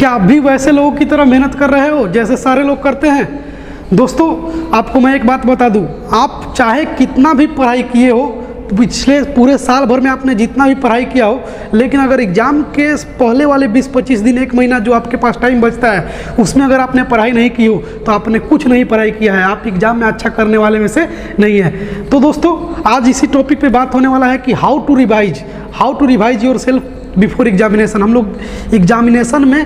क्या आप भी वैसे लोगों की तरह मेहनत कर रहे हो जैसे सारे लोग करते हैं? दोस्तों, आपको मैं एक बात बता दूं, आप चाहे कितना भी पढ़ाई किए हो, पिछले पूरे साल भर में आपने जितना भी पढ़ाई किया हो, लेकिन अगर एग्ज़ाम के पहले वाले 20-25 दिन, एक महीना जो आपके पास टाइम बचता है, उसमें अगर आपने पढ़ाई नहीं की हो तो आपने कुछ नहीं पढ़ाई किया है, आप एग्ज़ाम में अच्छा करने वाले में से नहीं है। तो दोस्तों, आज इसी टॉपिक पे बात होने वाला है कि how to revise yourself before examination. हम लोग एग्जामिनेशन में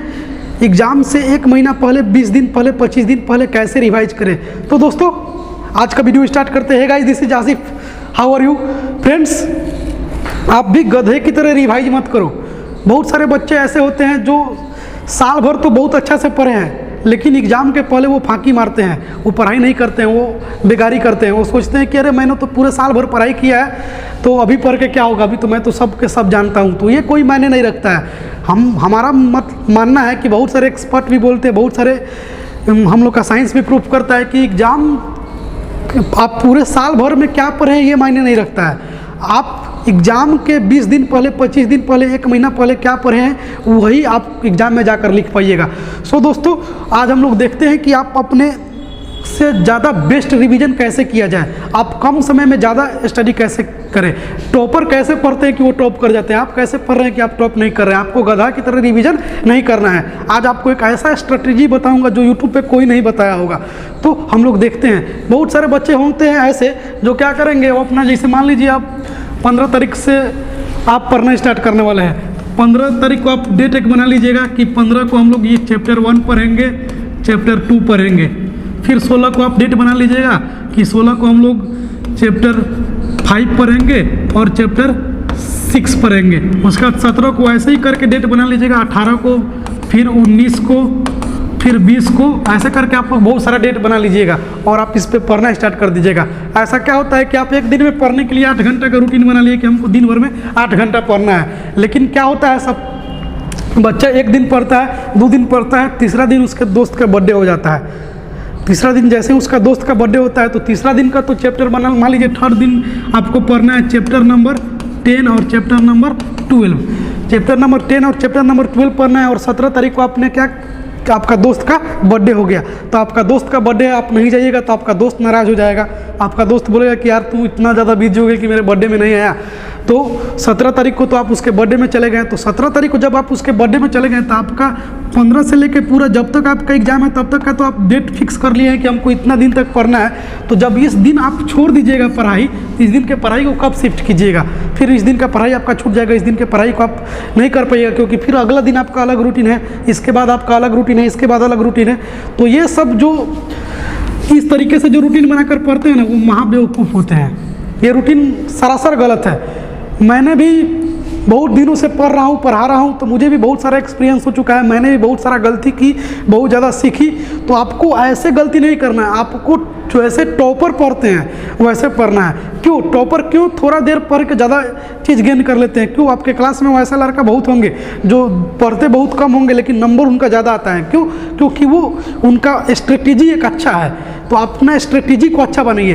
एग्ज़ाम से एक महीना पहले, 20 दिन पहले, 25 दिन पहले कैसे रिवाइज करें। तो दोस्तों, आज का वीडियो स्टार्ट करते हैं। Guys, this is Asif, how are you friends. आप भी गधे की तरह रिवाइज मत करो। बहुत सारे बच्चे ऐसे होते हैं जो साल भर तो बहुत अच्छा से पढ़े हैं, लेकिन एग्ज़ाम के पहले वो फांकी मारते हैं, वो पढ़ाई नहीं करते हैं, वो बेगारी करते हैं। वो सोचते हैं कि अरे मैंने तो पूरे साल भर पढ़ाई किया है, तो अभी पढ़ के क्या होगा, अभी तो मैं तो सब के सब जानता हूँ। तो ये कोई मायने नहीं रखता है। हमारा मानना है कि बहुत सारे एक्सपर्ट भी बोलते हैं, बहुत सारे हम लोग का साइंस भी प्रूफ करता है कि एग्ज़ाम आप पूरे साल भर में क्या पढ़े ये मायने नहीं रखता है। आप एग्ज़ाम के 20 दिन पहले, 25 दिन पहले, एक महीना पहले क्या पढ़े हैं, वही आप एग्ज़ाम में जाकर लिख पाइएगा। सो दोस्तों, आज हम लोग देखते हैं कि आप अपने से ज़्यादा बेस्ट रिवीजन कैसे किया जाए, आप कम समय में ज़्यादा स्टडी कैसे करें। टॉपर कैसे पढ़ते हैं कि वो टॉप कर जाते हैं, आप कैसे पढ़ रहे हैं कि आप टॉप नहीं कर रहे हैं। आपको गधा की तरह रिवीजन नहीं करना है। आज आपको एक ऐसा स्ट्रेटजी बताऊंगा जो यूट्यूब पे कोई नहीं बताया होगा। तो हम लोग देखते हैं, बहुत सारे बच्चे होते हैं ऐसे जो क्या करेंगे, वो अपना, जैसे मान लीजिए आप 15 तारीख से आप पढ़ना स्टार्ट करने वाले हैं, 15 तारीख को आप डेट एक बना लीजिएगा कि 15 को हम लोग ये चैप्टर 1 पढ़ेंगे, चैप्टर 2 पढ़ेंगे। फिर 16 को आप डेट बना लीजिएगा कि 16 को हम लोग चैप्टर 5 पढ़ेंगे और चैप्टर 6 पढ़ेंगे। उसके बाद 17 को ऐसे ही करके डेट बना लीजिएगा, 18 को, फिर 19 को, फिर 20 को, ऐसे करके आप लोग बहुत सारा डेट बना लीजिएगा और आप इस पे पढ़ना स्टार्ट कर दीजिएगा। ऐसा क्या होता है कि आप एक दिन में पढ़ने के लिए 8 घंटे का रूटीन बना लिए कि हमको दिन भर में 8 घंटा पढ़ना है, लेकिन क्या होता है, सब बच्चा एक दिन पढ़ता है, 2 दिन पढ़ता है, तीसरा दिन उसके दोस्त का बर्थडे हो जाता है। तीसरा दिन जैसे ही उसका दोस्त का बर्थडे होता है तो तीसरा दिन का तो चैप्टर बना, मान लीजिए थर्ड दिन आपको पढ़ना है चैप्टर नंबर 10 और चैप्टर नंबर 12। चैप्टर नंबर 10 और चैप्टर नंबर 12 पढ़ना है और 17 तारीख को आपने क्या, आपका दोस्त का बर्थडे हो गया, तो आपका दोस्त का बर्थडे आप नहीं जाइएगा तो आपका दोस्त नाराज़ हो जाएगा। आपका दोस्त बोलेगा कि यार तू इतना ज़्यादा बिजी हो गया कि मेरे बर्थडे में नहीं आया। तो 17 तारीख को तो आप उसके बर्थडे में चले गए, तो 17 तारीख को जब आप उसके बर्थडे में चले गए तो आपका 15 से लेके पूरा जब तक आपका एग्जाम है तब तक का तो आप डेट फिक्स कर लिए हैं कि हमको इतना दिन तक पढ़ना है। तो जब इस दिन आप छोड़ दीजिएगा पढ़ाई, इस दिन के पढ़ाई को कब शिफ्ट कीजिएगा, फिर इस दिन का पढ़ाई आपका छूट जाएगा, इस दिन के पढ़ाई को आप नहीं कर पाइएगा, क्योंकि फिर अगला दिन आपका अलग रूटीन है, इसके बाद आपका अलग रूटीन है, इसके बाद अलग रूटीन है। तो ये सब जो इस तरीके से जो रूटीन बनाकर पढ़ते हैं ना, वो महाबेवकूफ़ होते हैं। ये रूटीन सरासर गलत है। मैंने भी बहुत दिनों से पढ़ रहा हूँ, पढ़ा रहा हूँ, तो मुझे भी बहुत सारा एक्सपीरियंस हो चुका है। मैंने भी बहुत सारा गलती की, बहुत ज़्यादा सीखी। तो आपको ऐसे गलती नहीं करना है, आपको जैसे टॉपर पढ़ते हैं वैसे पढ़ना है। क्यों टॉपर, क्यों थोड़ा देर पढ़ के ज़्यादा चीज़ गेन कर लेते हैं? क्यों आपके क्लास में वैसा लड़का बहुत होंगे जो पढ़ते बहुत कम होंगे लेकिन नंबर उनका ज़्यादा आता है। क्यों? क्योंकि वो उनका स्ट्रेटेजी एक अच्छा है। तो अपना स्ट्रेटेजी को अच्छा बनाइए।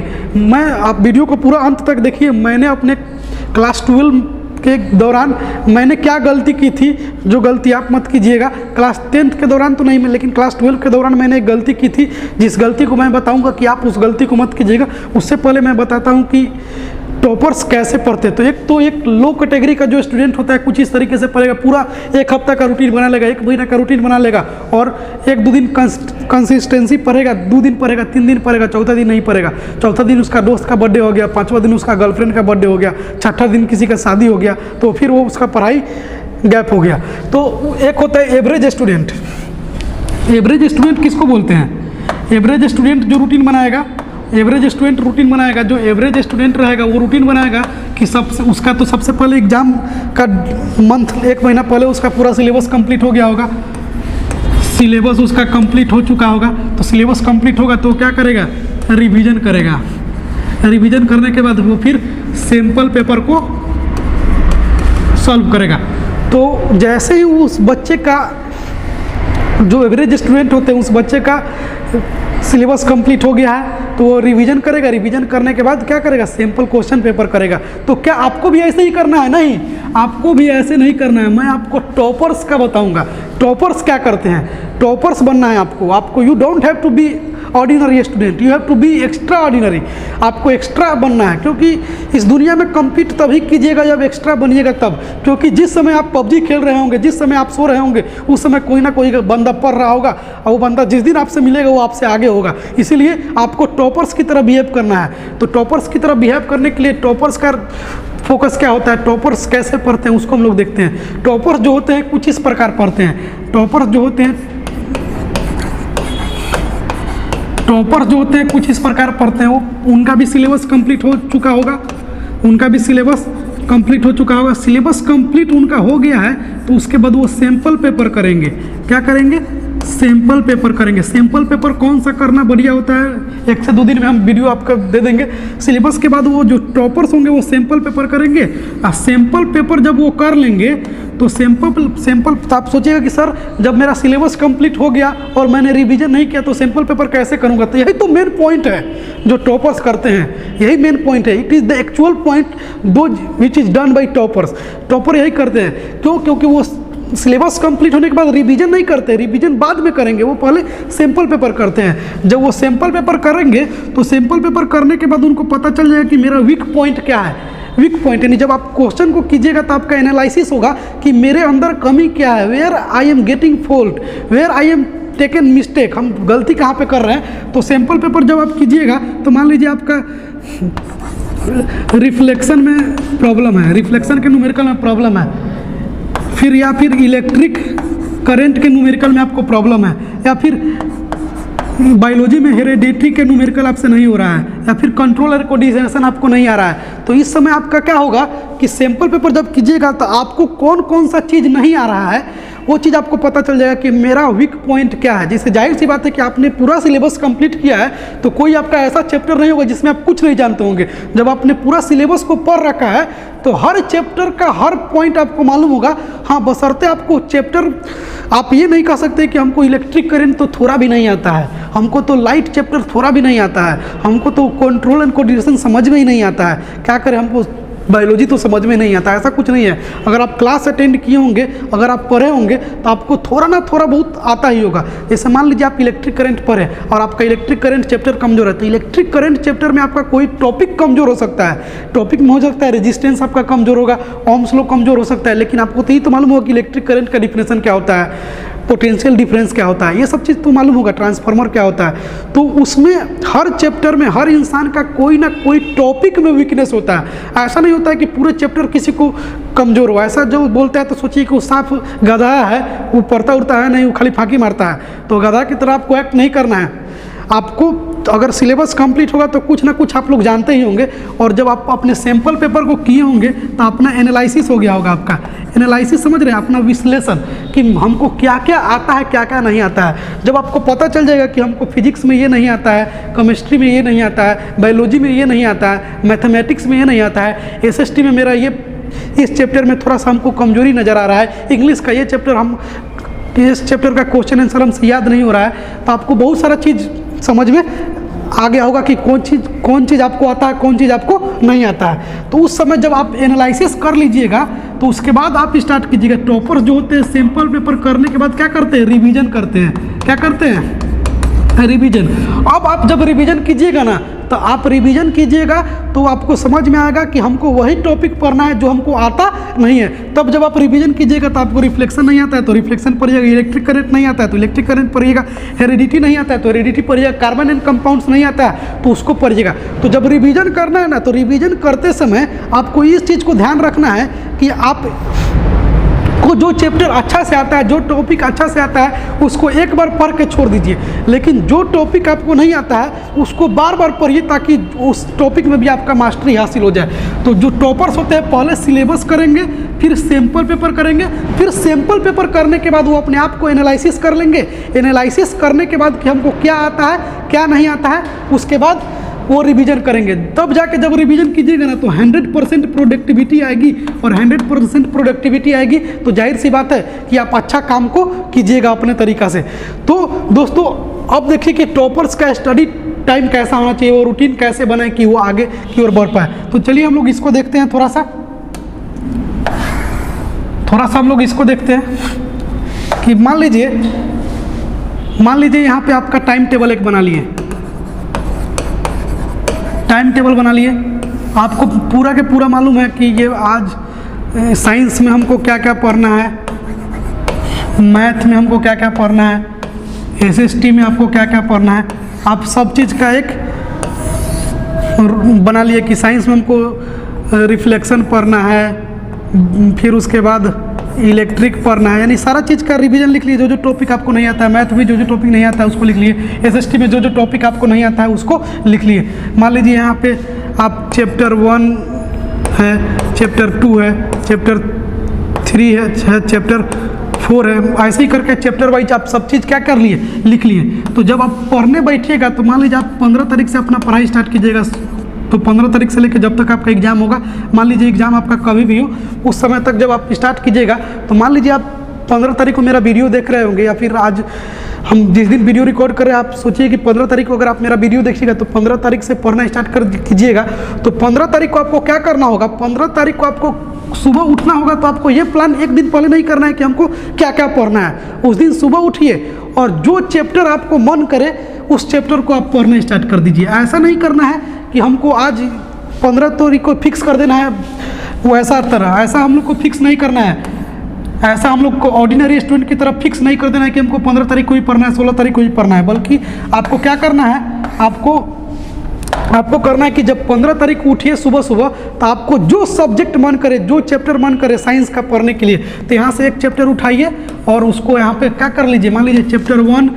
आप वीडियो को पूरा अंत तक देखिए। मैंने अपने क्लास 12 के दौरान मैंने क्या गलती की थी, जो गलती आप मत कीजिएगा। क्लास 10th के दौरान तो नहीं, लेकिन क्लास 12 के दौरान मैंने एक गलती की थी, जिस गलती को मैं बताऊंगा कि आप उस गलती को मत कीजिएगा। उससे पहले मैं बताता हूं कि टॉपर्स कैसे पढ़ते हैं। तो एक लो कैटेगरी का जो स्टूडेंट होता है कुछ इस तरीके से पढ़ेगा, पूरा एक हफ्ता का रूटीन बना लेगा, एक महीना का रूटीन बना लेगा और 1-2 दिन कंसिस्टेंसी पढ़ेगा, 2 दिन पढ़ेगा, 3 दिन पढ़ेगा, चौथा दिन नहीं पढ़ेगा। चौथा दिन उसका दोस्त का बर्थडे हो गया, 5वां दिन उसका गर्लफ्रेंड का बर्थडे हो गया, 6ठा दिन किसी का शादी हो गया, तो फिर वो उसका पढ़ाई गैप हो गया। तो एक होता है एवरेज स्टूडेंट। एवरेज स्टूडेंट किसको बोलते हैं? एवरेज स्टूडेंट जो रूटीन बनाएगा, एवरेज स्टूडेंट रूटीन बनाएगा, जो एवरेज स्टूडेंट रहेगा वो रूटीन बनाएगा कि उसका तो सबसे पहले एग्जाम का मंथ, 1 महीना पहले उसका पूरा सिलेबस कंप्लीट हो गया होगा, सिलेबस उसका कंप्लीट हो चुका होगा। तो सिलेबस कंप्लीट होगा तो क्या करेगा? रिवीजन करेगा। रिवीजन करने के बाद वो फिर सैंपल पेपर को सॉल्व करेगा। तो जैसे ही उस बच्चे का, जो एवरेज स्टूडेंट होते हैं, उस बच्चे का सिलेबस कंप्लीट हो गया है तो वो रिवीजन करेगा, रिवीजन करने के बाद क्या करेगा, सैम्पल क्वेश्चन पेपर करेगा। तो क्या आपको भी ऐसे ही करना है? नहीं, आपको भी ऐसे नहीं करना है। मैं आपको टॉपर्स का बताऊंगा। टॉपर्स क्या करते हैं, टॉपर्स बनना है आपको। You don't have to be ordinary student, you have to be extraordinary. आपको एक्स्ट्रा बनना है, क्योंकि इस दुनिया में कम्पीट तभी कीजिएगा जब एक्स्ट्रा बनिएगा तब। क्योंकि जिस समय आप पबजी खेल रहे होंगे, जिस समय आप सो रहे होंगे, उस समय कोई ना कोई बंदा पढ़ रहा होगा, और वो बंदा जिस दिन आपसे मिलेगा वो आपसे आगे होगा। इसीलिए आपको टॉपर्स की तरह बिहेव करना है। तो टॉपर्स की तरह बिहेव करने के लिए टॉपर्स का फोकस क्या होता है, टॉपर्स कैसे पढ़ते हैं उसको हम लोग देखते हैं। टॉपर्स जो होते हैं कुछ इस प्रकार पढ़ते हैं। टॉपर्स जो होते हैं कुछ इस प्रकार पढ़ते हैं। वो उनका भी सिलेबस कंप्लीट हो चुका होगा, सिलेबस कंप्लीट उनका हो गया है। तो उसके बाद वो सैंपल पेपर करेंगे। क्या करेंगे, सैंपल पेपर करेंगे। सैंपल पेपर कौन सा करना बढ़िया होता है, 1 से 2 दिन में हम वीडियो आपको दे देंगे। सिलेबस के बाद वो जो टॉपर्स होंगे वो सैंपल पेपर करेंगे। और सैंपल पेपर जब वो कर लेंगे तो सैंपल तो आप सोचिएगा कि सर जब मेरा सिलेबस कंप्लीट हो गया और मैंने रिवीजन नहीं किया तो सैंपल पेपर कैसे करूंगा। तो यही तो मेन पॉइंट है जो टॉपर्स करते हैं, यही मेन पॉइंट है। It is the actual point दो which is done by toppers. Topper यही करते हैं। क्यों? क्योंकि वो सिलेबस कंप्लीट होने के बाद रिवीजन नहीं करते, रिवीजन बाद में करेंगे। वो पहले सैंपल पेपर करते हैं। जब वो सैंपल पेपर करेंगे तो सैंपल पेपर करने के बाद उनको पता चल जाएगा कि मेरा वीक पॉइंट क्या है। वीक पॉइंट यानी जब आप क्वेश्चन को कीजिएगा तो आपका एनालिसिस होगा कि मेरे अंदर कमी क्या है, where I am getting fault, where I am taken mistake, हम गलती कहाँ पे कर रहे हैं। तो सैंपल पेपर जब आप कीजिएगा तो मान लीजिए आपका रिफ्लेक्शन में प्रॉब्लम है, रिफ्लेक्शन के न्यूमेरिकल में प्रॉब्लम है, या फिर इलेक्ट्रिक करंट के न्यूमेरिकल में आपको प्रॉब्लम है, या फिर बायोलॉजी में हेरेडिटी के न्यूमेरिकल आपसे नहीं हो रहा है, या फिर कंट्रोलर कोऑर्डिनेशन आपको नहीं आ रहा है। तो इस समय आपका क्या होगा कि सैंपल पेपर जब कीजिएगा तो आपको कौन कौन सा चीज़ नहीं आ रहा है वो चीज़ आपको पता चल जाएगा कि मेरा वीक पॉइंट क्या है। जिससे जाहिर सी बात है कि आपने पूरा सिलेबस कंप्लीट किया है तो कोई आपका ऐसा चैप्टर नहीं होगा जिसमें आप कुछ नहीं जानते होंगे। जब आपने पूरा सिलेबस को पढ़ रखा है तो हर चैप्टर का हर पॉइंट आपको मालूम होगा। हाँ, बशर्ते आपको चैप्टर, आप ये नहीं कह सकते कि हमको इलेक्ट्रिक करंट तो थोड़ा भी नहीं आता है, हमको तो लाइट चैप्टर थोड़ा भी नहीं आता है, हमको तो कंट्रोल एंड कोऑर्डिनेशन समझ में ही नहीं आता है, क्या करें, हमको बायोलॉजी तो समझ में नहीं आता। ऐसा कुछ नहीं है। अगर आप क्लास अटेंड किए होंगे, अगर आप पढ़े होंगे तो आपको थोड़ा ना थोड़ा बहुत आता ही होगा। जैसे मान लीजिए आप इलेक्ट्रिक करंट पढ़े और आपका इलेक्ट्रिक करंट चैप्टर कमजोर है तो इलेक्ट्रिक करंट चैप्टर में आपका कोई टॉपिक कमजोर हो सकता है। टॉपिक में हो सकता है रेजिस्टेंस आपका कमजोर होगा, ओम्स लॉ कमजोर हो सकता है, लेकिन आपको तो ये तो मालूम होगा कि इलेक्ट्रिक करंट का डिफिनेशन क्या होता है, पोटेंशियल डिफरेंस क्या होता है, ये सब चीज़ तो मालूम होगा, ट्रांसफार्मर क्या होता है। तो उसमें हर चैप्टर में हर इंसान का कोई ना कोई टॉपिक में वीकनेस होता है। ऐसा नहीं होता है कि पूरे चैप्टर किसी को कमजोर हो। ऐसा जो बोलता है तो सोचिए कि वो साफ गधा है, वो पढ़ता उड़ता है नहीं, वो खाली फांकी मारता है। तो गधा की तरह आपको एक्ट नहीं करना है। आपको अगर सिलेबस कंप्लीट होगा तो कुछ ना कुछ आप लोग जानते ही होंगे। और जब आप अपने सैंपल पेपर को किए होंगे तो अपना एनालिसिस हो गया होगा। आपका एनालिसिस समझ रहे हैं, अपना विश्लेषण कि हमको क्या क्या आता है, क्या क्या नहीं आता है। जब आपको पता चल जाएगा कि हमको फिजिक्स में ये नहीं आता है, केमिस्ट्री में ये नहीं आता है, बायोलॉजी में ये नहीं आता है, मैथमेटिक्स में ये नहीं आता है, एसएसटी में मेरा ये इस चैप्टर में थोड़ा सा हमको कमजोरी नज़र आ रहा है, इंग्लिश का ये चैप्टर हम इस चैप्टर का क्वेश्चन आंसर हमसे याद नहीं हो रहा है, तो आपको बहुत सारा चीज़ समझ में आ गया होगा कि कौन चीज़ आपको आता है, कौन चीज़ आपको नहीं आता है। तो उस समय जब आप एनालिसिस कर लीजिएगा तो उसके बाद आप स्टार्ट कीजिएगा। टॉपर जो होते हैं सैंपल पेपर करने के बाद क्या करते हैं, रिवीजन करते हैं। क्या करते हैं, रिवीजन। अब आप जब रिवीजन कीजिएगा ना तो आप रिवीजन कीजिएगा तो आपको समझ में आएगा कि हमको वही टॉपिक पढ़ना है जो हमको आता नहीं है। तब जब आप रिवीजन कीजिएगा तो आपको रिफ्लेक्शन नहीं आता है तो रिफ्लेक्शन पढ़िएगा, इलेक्ट्रिक करंट नहीं आता है तो इलेक्ट्रिक करंट पढ़िएगा, हेरिडिटी नहीं आता है तो हेरिडिटी पढ़िएगा, कार्बन एंड कंपाउंड्स नहीं आता है तो उसको पढ़िएगा। तो जब रिवीजन करना है ना तो रिवीजन करते समय आपको इस चीज़ को ध्यान रखना है कि आप को जो चैप्टर अच्छा से आता है, जो टॉपिक अच्छा से आता है उसको एक बार पढ़ के छोड़ दीजिए। लेकिन जो टॉपिक आपको नहीं आता है उसको बार बार पढ़िए ताकि उस टॉपिक में भी आपका मास्टरी हासिल हो जाए। तो जो टॉपर्स होते हैं पहले सिलेबस करेंगे, फिर सैंपल पेपर करेंगे, फिर सैंपल पेपर करने के बाद वो अपने आप को एनालिसिस कर लेंगे। एनालिसिस करने के बाद कि हमको क्या आता है क्या नहीं आता है, उसके बाद वो रिवीजन करेंगे। तब जाके जब रिवीजन कीजिएगा ना तो 100% प्रोडक्टिविटी आएगी, और 100% प्रोडक्टिविटी आएगी तो जाहिर सी बात है कि आप अच्छा काम को कीजिएगा अपने तरीक़ा से। तो दोस्तों अब देखिए कि टॉपर्स का स्टडी टाइम कैसा होना चाहिए, वो रूटीन कैसे बनाए कि वो आगे की ओर बढ़ पाए। तो चलिए हम लोग इसको देखते हैं, थोड़ा सा हम लोग इसको देखते हैं कि मान लीजिए यहाँ पे आपका टाइम टेबल एक बना लिए, टाइम टेबल बना लिए। आपको पूरा के पूरा मालूम है कि ये आज साइंस में हमको क्या क्या पढ़ना है, मैथ में हमको क्या क्या पढ़ना है, एसएसटी में आपको क्या क्या पढ़ना है। आप सब चीज़ का एक बना लिए कि साइंस में हमको रिफ्लेक्शन पढ़ना है, फिर उसके बाद इलेक्ट्रिक पढ़ना है, यानी सारा चीज़ का रिवीजन लिख लिए। जो जो टॉपिक आपको नहीं आता है, मैथ में जो जो टॉपिक नहीं आता है उसको लिख लिए, एसएसटी में जो जो टॉपिक आपको नहीं आता है उसको लिख लिए। मान लीजिए यहाँ पे आप चैप्टर 1 है, चैप्टर 2 है, चैप्टर 3 है, चैप्टर 4 है, ऐसे ही करके चैप्टर वाइज आप सब चीज़ क्या कर लिए, लिख लिए। तो जब आप पढ़ने बैठिएगा तो मान लीजिए आप 15 तारीख से अपना पढ़ाई स्टार्ट कीजिएगा, तो 15 तारीख से लेकर जब तक आपका एग्ज़ाम होगा, मान लीजिए एग्ज़ाम आपका कभी भी हो, उस समय तक जब आप स्टार्ट कीजिएगा, तो मान लीजिए आप 15 तारीख को मेरा वीडियो देख रहे होंगे, या फिर आज हम जिस दिन वीडियो रिकॉर्ड कर रहे हैं, आप सोचिए कि 15 तारीख को अगर आप मेरा वीडियो देखिएगा तो 15 तारीख से पढ़ना स्टार्ट कर कीजिएगा। तो 15 तारीख को आपको क्या करना होगा, 15 तारीख को आपको सुबह उठना होगा। तो आपको ये प्लान एक दिन पहले नहीं करना है कि हमको क्या क्या पढ़ना है। उस दिन सुबह उठिए और जो चैप्टर आपको मन करे उस चैप्टर को आप पढ़ना स्टार्ट कर दीजिए। ऐसा नहीं करना है कि हमको आज 15 तारीख को फिक्स कर देना है, वैसा तरह ऐसा हम लोग को फिक्स नहीं करना है। ऐसा हम लोग को ऑर्डिनरी स्टूडेंट की तरफ फिक्स नहीं कर देना है कि हमको 15 तारीख को ही पढ़ना है, 16 तारीख को ही पढ़ना है। बल्कि आपको क्या करना है, आपको करना है कि जब 15 तारीख को उठिए सुबह सुबह, तो आपको जो सब्जेक्ट मन करे, जो चैप्टर मन करे साइंस का पढ़ने के लिए, तो यहाँ से एक चैप्टर उठाइए और उसको यहाँ पे क्या कर लीजिए। मान लीजिए चैप्टर 1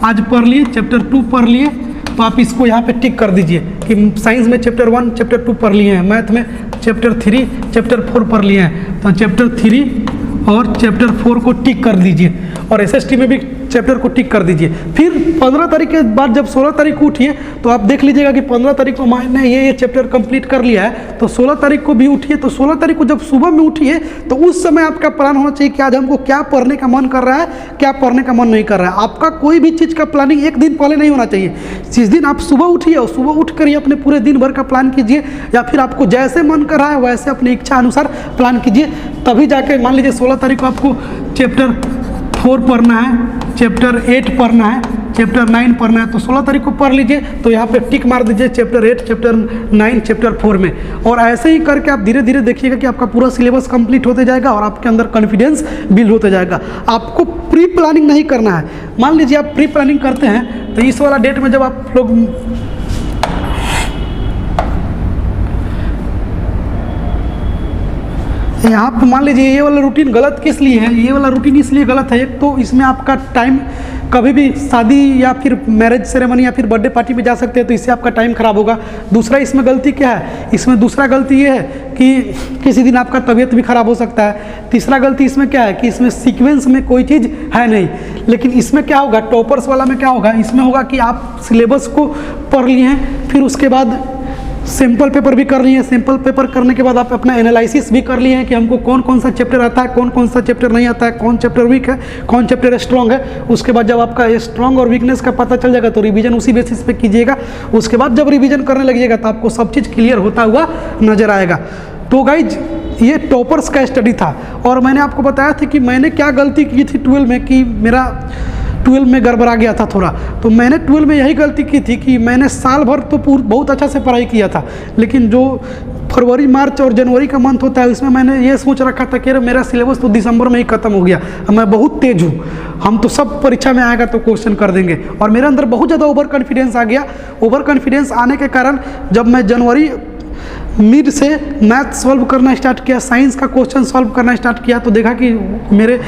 आज पढ़ लिए, चैप्टर 2 पढ़ लिए, तो आप इसको यहाँ पे टिक कर दीजिए कि साइंस में चैप्टर 1 चैप्टर 2 पढ़ लिए हैं, मैथ में चैप्टर 3 चैप्टर 4 पढ़ लिए हैं, तो चैप्टर 3 और चैप्टर 4 को टिक कर दीजिए। और एसएसटी में भी चैप्टर को टिक कर दीजिए। फिर 15 तारीख के बाद जब 16 तारीख को उठिए तो आप देख लीजिएगा कि 15 तारीख को मैंने ये चैप्टर कंप्लीट कर लिया है, तो 16 तारीख को भी उठिए। तो 16 तारीख को जब सुबह में उठिए तो उस समय आपका प्लान होना चाहिए कि आज हमको क्या पढ़ने का मन कर रहा है, क्या पढ़ने का मन नहीं कर रहा है। आपका कोई भी चीज़ का प्लानिंग एक दिन पहले नहीं होना चाहिए। जिस दिन आप सुबह उठिए और सुबह उठ कर ही अपने पूरे दिन भर का प्लान कीजिए, या फिर आपको जैसे मन कर रहा है वैसे अपनी इच्छा अनुसार प्लान कीजिए। तभी जाके मान लीजिए 16 तारीख को आपको चैप्टर 4 पढ़ना है, चैप्टर 8 पढ़ना है, चैप्टर 9 पढ़ना है, तो 16 तारीख को पढ़ लीजिए। तो यहाँ पे टिक मार दीजिए चैप्टर 8 चैप्टर 9 चैप्टर 4 में। और ऐसे ही करके आप धीरे धीरे देखिएगा कि आपका पूरा सिलेबस कंप्लीट होते जाएगा और आपके अंदर कॉन्फिडेंस बिल्ड होते जाएगा। आपको प्री प्लानिंग नहीं करना है। मान लीजिए आप प्री प्लानिंग करते हैं तो इस वाला डेट में जब आप लोग यहाँ पर मान लीजिए ये वाला रूटीन गलत किस लिए है, ये वाला रूटीन इसलिए गलत है, एक तो इसमें आपका टाइम कभी भी शादी या फिर मैरिज सेरेमनी या फिर बर्थडे पार्टी में जा सकते हैं, तो इससे आपका टाइम खराब होगा। दूसरा इसमें गलती क्या है, इसमें दूसरा गलती ये है कि किसी दिन आपका तबीयत भी खराब हो सकता है। तीसरा गलती इसमें क्या है कि इसमें सीक्वेंस में कोई चीज़ है नहीं। लेकिन इसमें क्या होगा, टॉपर्स वाला में क्या होगा, इसमें होगा कि आप सिलेबस को पढ़ लिए हैं, फिर उसके बाद सैम्पल पेपर भी कर लिए हैं। सैम्पल पेपर करने के बाद आप अपना एनालिसिस भी कर लिए हैं कि हमको कौन कौन सा चैप्टर आता है, कौन कौन सा चैप्टर नहीं आता है, कौन चैप्टर वीक है, कौन चैप्टर स्ट्रॉन्ग है। उसके बाद जब आपका स्ट्रॉन्ग और वीकनेस का पता चल जाएगा तो रिवीजन उसी बेसिस पे कीजिएगा। उसके बाद जब रिवीजन करने लगिएगा तो आपको सब चीज़ क्लियर होता हुआ नजर आएगा। तो गाइज ये टॉपर्स का स्टडी था और मैंने आपको बताया था कि मैंने क्या गलती की थी 12 में, कि मेरा 12 में गड़बड़ा गया था थोड़ा। तो मैंने 12 में यही गलती की थी कि मैंने साल भर तो बहुत अच्छा से पढ़ाई किया था, लेकिन जो फरवरी मार्च और जनवरी का मंथ होता है उसमें मैंने ये सोच रखा था कि मेरा सिलेबस तो दिसंबर में ही खत्म हो गया, मैं बहुत तेज हूँ, हम तो सब परीक्षा में आएगा तो क्वेश्चन कर देंगे। और मेरे अंदर बहुत ज़्यादा ओवर कॉन्फिडेंस आ गया। ओवर कॉन्फिडेंस आने के कारण जब मैं जनवरी मिड से मैथ सॉल्व करना स्टार्ट किया, साइंस का क्वेश्चन सॉल्व करना स्टार्ट किया, तो देखा कि मेरे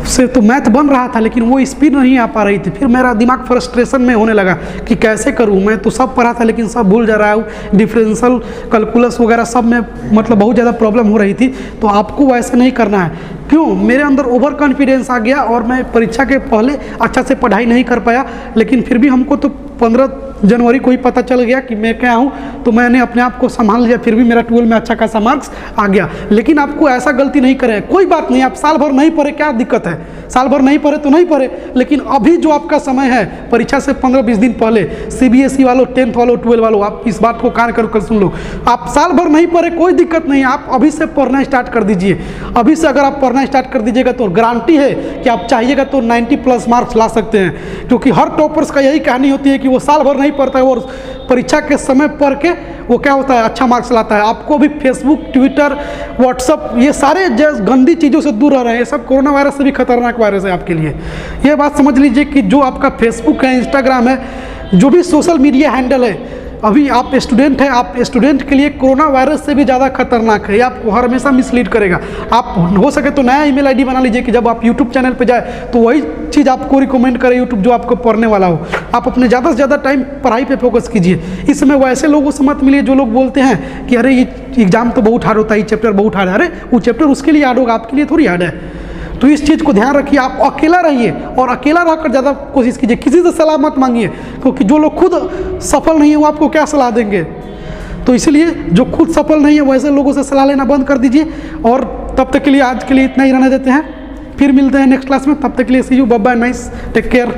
से तो मैथ बन रहा था लेकिन वो स्पीड नहीं आ पा रही थी। फिर मेरा दिमाग फ्रस्ट्रेशन में होने लगा कि कैसे करूं, मैं तो सब पढ़ा था लेकिन सब भूल जा रहा हूँ, डिफरेंशियल कैलकुलस वगैरह सब में मतलब बहुत ज़्यादा प्रॉब्लम हो रही थी। तो आपको वैसे नहीं करना है। क्यों? मेरे अंदर ओवर कॉन्फिडेंस आ गया और मैं परीक्षा के पहले अच्छा से पढ़ाई नहीं कर पाया, लेकिन फिर भी हमको तो 15 जनवरी को ही पता चल गया कि मैं क्या हूँ, तो मैंने अपने आप को संभाल लिया, फिर भी मेरा 12 में अच्छा खासा मार्क्स आ गया। लेकिन आपको ऐसा गलती नहीं करें, कोई बात नहीं, आप साल भर नहीं पढ़े, क्या दिक्कत है? साल भर नहीं पढ़े तो नहीं पढ़े, लेकिन अभी जो आपका समय है परीक्षा से 15-20 दिन पहले, CBSE वालों, 10th वालों, 12 वालों, आप इस बात को कान कर सुन लो। आप साल भर नहीं पढ़े, कोई दिक्कत नहीं, आप अभी से पढ़ना स्टार्ट कर दीजिए। अभी से अगर आप पढ़ना स्टार्ट कर दीजिएगा तो गारंटी है कि आप चाहिएगा तो 90+ मार्क्स ला सकते हैं, क्योंकि हर टॉपर्स का यही कहानी होती है कि वो साल भर नहीं पढ़ता है और परीक्षा के समय पढ़ के वो क्या होता है, अच्छा मार्क्स लाता है। आपको भी फेसबुक, ट्विटर, व्हाट्सअप, ये सारे गंदी चीज़ों से दूर रह रहे हैं। ये सब कोरोना वायरस से भी खतरनाक वायरस है आपके लिए। ये बात समझ लीजिए कि जो आपका फेसबुक है, इंस्टाग्राम है, जो भी सोशल मीडिया हैंडल है, अभी आप स्टूडेंट हैं, आप स्टूडेंट के लिए कोरोना वायरस से भी ज़्यादा खतरनाक है। ये आपको हर हमेशा मिसलीड करेगा। आप हो सके तो नया ईमेल आईडी बना लीजिए कि जब आप यूट्यूब चैनल पे जाए तो वही चीज़ आपको रिकमेंड करे यूट्यूब जो आपको पढ़ने वाला हो। आप अपने ज़्यादा से ज़्यादा टाइम पढ़ाई पे फोकस कीजिए। इस समय वैसे लोगों से मत मिलिए जो लोग बोलते हैं कि अरे ये एग्जाम तो बहुत हार्ड होता है, ये चैप्टर बहुत हार्ड है। अरे वो चैप्टर उसके लिए हार्ड होगा, आपके लिए थोड़ी हार्ड है। तो इस चीज़ को ध्यान रखिए। आप अकेला रहिए और अकेला रहकर ज़्यादा कोशिश कीजिए, किसी से सलाह मत मांगिए, क्योंकि जो लोग खुद सफल नहीं है वो आपको क्या सलाह देंगे। तो इसलिए जो खुद सफल नहीं है वैसे लोगों से सलाह लेना बंद कर दीजिए। और तब तक के लिए आज के लिए इतना ही रहने देते हैं, फिर मिलते हैं नेक्स्ट क्लास में। तब तक के लिए see you, bye bye, nice, take care.